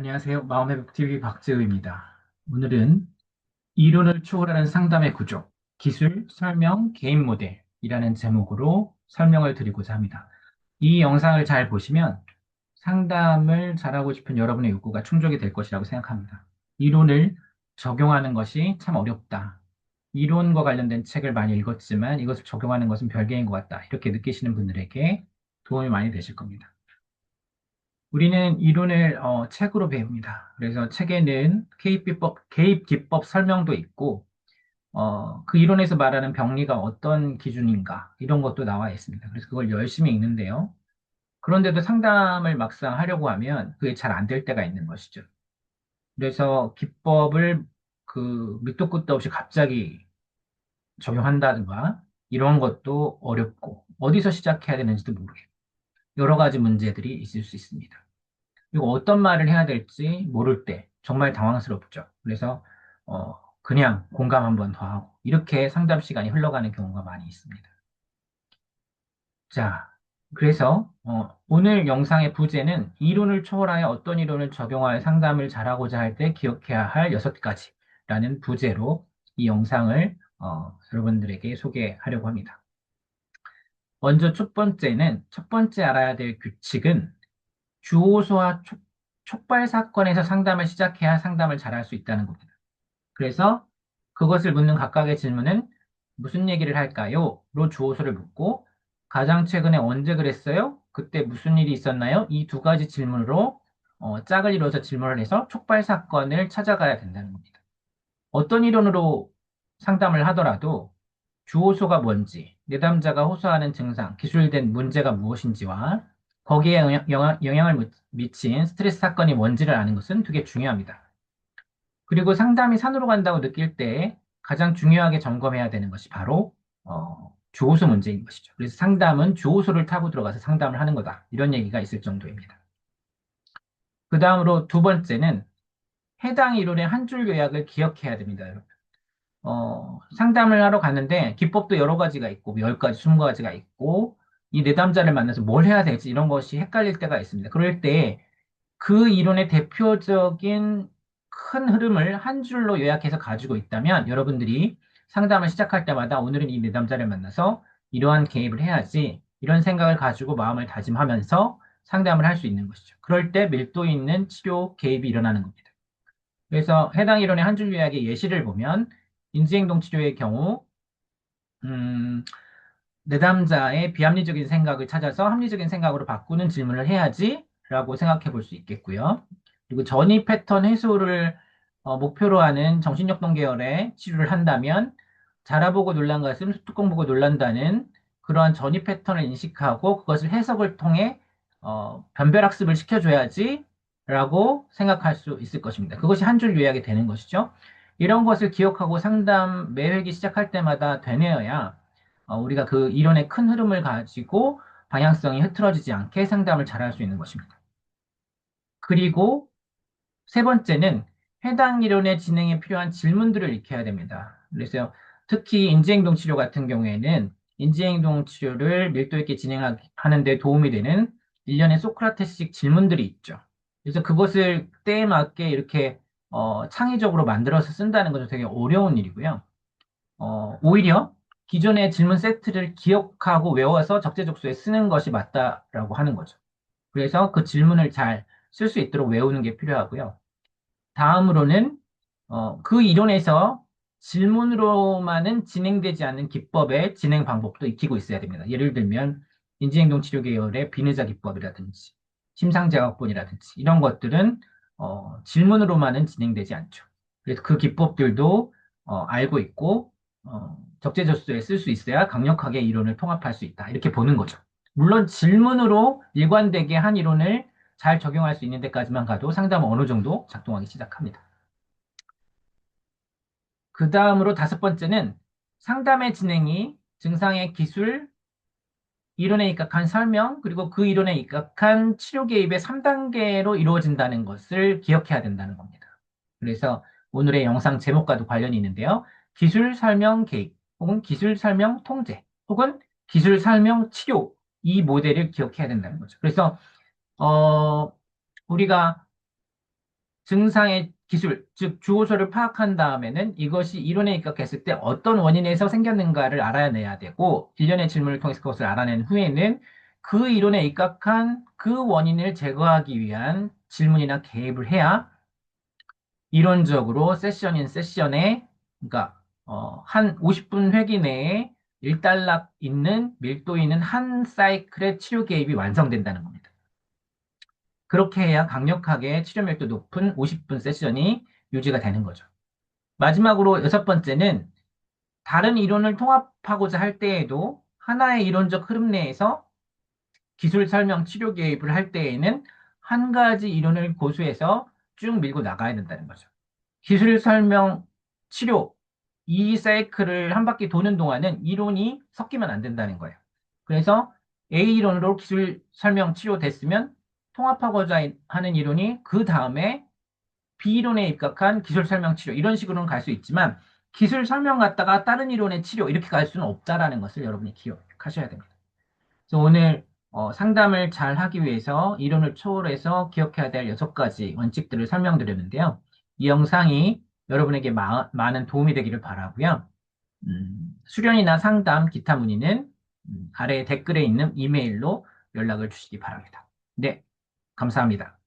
안녕하세요. 마음회복TV 박재우입니다. 오늘은 이론을 초월하는 상담의 구조, 기술, 설명, 개인 모델이라는 제목으로 설명을 드리고자 합니다. 이 영상을 잘 보시면 상담을 잘하고 싶은 여러분의 욕구가 충족이 될 것이라고 생각합니다. 이론을 적용하는 것이 참 어렵다. 이론과 관련된 책을 많이 읽었지만 이것을 적용하는 것은 별개인 것 같다. 이렇게 느끼시는 분들에게 도움이 많이 되실 겁니다. 우리는 이론을 책으로 배웁니다. 그래서 책에는 개입기법 설명도 있고, 그 이론에서 말하는 병리가 어떤 기준인가, 이런 것도 나와 있습니다. 그래서 그걸 열심히 읽는데요. 그런데도 상담을 막상 하려고 하면 그게 잘 안 될 때가 있는 것이죠. 그래서 기법을 그 밑도 끝도 없이 갑자기 적용한다든가, 이런 것도 어렵고, 어디서 시작해야 되는지도 모르겠고, 여러 가지 문제들이 있을 수 있습니다. 그리고 어떤 말을 해야 될지 모를 때 정말 당황스럽죠. 그래서 그냥 공감 한번 더 하고 이렇게 상담 시간이 흘러가는 경우가 많이 있습니다. 자, 그래서 오늘 영상의 부제는 이론을 초월하여 어떤 이론을 적용하여 상담을 잘하고자 할 때 기억해야 할 6가지라는 부제로 이 영상을 여러분들에게 소개하려고 합니다. 먼저 첫 번째 알아야 될 규칙은 주호소와 촉발 사건에서 상담을 시작해야 상담을 잘할 수 있다는 겁니다. 그래서 그것을 묻는 각각의 질문은 무슨 얘기를 할까요? 로 주호소를 묻고 가장 최근에 언제 그랬어요? 그때 무슨 일이 있었나요? 이 두 가지 질문으로 짝을 이뤄서 질문을 해서 촉발 사건을 찾아가야 된다는 겁니다. 어떤 이론으로 상담을 하더라도 주호소가 뭔지, 내담자가 호소하는 증상, 기술된 문제가 무엇인지와 거기에 영향을 미친 스트레스 사건이 뭔지를 아는 것은 되게 중요합니다. 그리고 상담이 산으로 간다고 느낄 때 가장 중요하게 점검해야 되는 것이 바로 주호소 문제인 것이죠. 그래서 상담은 주호소를 타고 들어가서 상담을 하는 거다. 이런 얘기가 있을 정도입니다. 그 다음으로 두 번째는 해당 이론의 한 줄 요약을 기억해야 됩니다, 여러분. 상담을 하러 갔는데 기법도 여러 가지가 있고 10가지, 20가지가 있고 이 내담자를 만나서 뭘 해야 될지 이런 것이 헷갈릴 때가 있습니다. 그럴 때 그 이론의 대표적인 큰 흐름을 한 줄로 요약해서 가지고 있다면 여러분들이 상담을 시작할 때마다 오늘은 이 내담자를 만나서 이러한 개입을 해야지 이런 생각을 가지고 마음을 다짐하면서 상담을 할 수 있는 것이죠. 그럴 때 밀도 있는 치료 개입이 일어나는 겁니다. 그래서 해당 이론의 한 줄 요약의 예시를 보면 인지행동 치료의 경우 음, 내담자의 비합리적인 생각을 찾아서 합리적인 생각으로 바꾸는 질문을 해야지라고 생각해 볼 수 있겠고요. 그리고 전이 패턴 해소를 목표로 하는 정신역동 계열의 치료를 한다면 자라보고 놀란 것은 수특공 보고 놀란다는 그러한 전이 패턴을 인식하고 그것을 해석을 통해 변별학습을 시켜줘야지라고 생각할 수 있을 것입니다. 그것이 한 줄 요약이 되는 것이죠. 이런 것을 기억하고 상담 매 회기 시작할 때마다 되뇌어야 우리가 그 이론의 큰 흐름을 가지고 방향성이 흐트러지지 않게 상담을 잘할 수 있는 것입니다. 그리고 세 번째는 해당 이론의 진행에 필요한 질문들을 익혀야 됩니다. 그래서 특히 인지행동 치료 같은 경우에는 인지행동 치료를 밀도 있게 진행하는 데 도움이 되는 일련의 소크라테스식 질문들이 있죠. 그래서 그것을 때에 맞게 이렇게 창의적으로 만들어서 쓴다는 것은 되게 어려운 일이고요. 오히려 기존의 질문 세트를 기억하고 외워서 적재적소에 쓰는 것이 맞다라고 하는 거죠. 그래서 그 질문을 잘 쓸 수 있도록 외우는 게 필요하고요. 다음으로는 그 이론에서 질문으로만은 진행되지 않는 기법의 진행 방법도 익히고 있어야 됩니다. 예를 들면 인지행동 치료 계열의 비느자 기법이라든지 심상제각본이라든지 이런 것들은 질문으로만은 진행되지 않죠. 그래서 그 기법들도 알고 있고 적재적소에 쓸 수 있어야 강력하게 이론을 통합할 수 있다. 이렇게 보는 거죠. 물론 질문으로 일관되게 한 이론을 잘 적용할 수 있는 데까지만 가도 상담은 어느 정도 작동하기 시작합니다. 그 다음으로 다섯 번째는 상담의 진행이 증상의 기술, 이론에 입각한 설명, 그리고 그 이론에 입각한 치료 개입의 3단계로 이루어진다는 것을 기억해야 된다는 겁니다. 그래서 오늘의 영상 제목과도 관련이 있는데요. 기술 설명 개입, 혹은 기술 설명 통제, 혹은 기술 설명 치료, 이 모델을 기억해야 된다는 거죠. 그래서, 우리가 증상의 기술, 즉 주호소를 파악한 다음에는 이것이 이론에 입각했을 때 어떤 원인에서 생겼는가를 알아내야 되고, 일련의 질문을 통해서 그것을 알아낸 후에는 그 이론에 입각한 그 원인을 제거하기 위한 질문이나 개입을 해야 이론적으로 세션인 세션에, 그러니까 한 50분 회기 내에 일단락 있는 밀도 있는 한 사이클의 치료 개입이 완성된다는 겁니다. 그렇게 해야 강력하게 치료 밀도 높은 50분 세션이 유지가 되는 거죠. 마지막으로 여섯 번째는 다른 이론을 통합하고자 할 때에도 하나의 이론적 흐름 내에서 기술 설명 치료 개입을 할 때에는 한 가지 이론을 고수해서 쭉 밀고 나가야 된다는 거죠. 기술 설명 치료 이 사이클을 한 바퀴 도는 동안은 이론이 섞이면 안 된다는 거예요. 그래서 A 이론으로 기술 설명 치료 됐으면 통합하고자 하는 이론이 그 다음에 B이론에 입각한 기술 설명 치료 이런 식으로는 갈 수 있지만 기술 설명 갔다가 다른 이론의 치료 이렇게 갈 수는 없다라는 것을 여러분이 기억하셔야 됩니다. 그래서 오늘 상담을 잘 하기 위해서 이론을 초월해서 기억해야 될 여섯 가지 원칙들을 설명드렸는데요. 이 영상이 여러분에게 많은 도움이 되기를 바라고요. 수련이나 상담, 기타 문의는 아래 댓글에 있는 이메일로 연락을 주시기 바랍니다. 네, 감사합니다.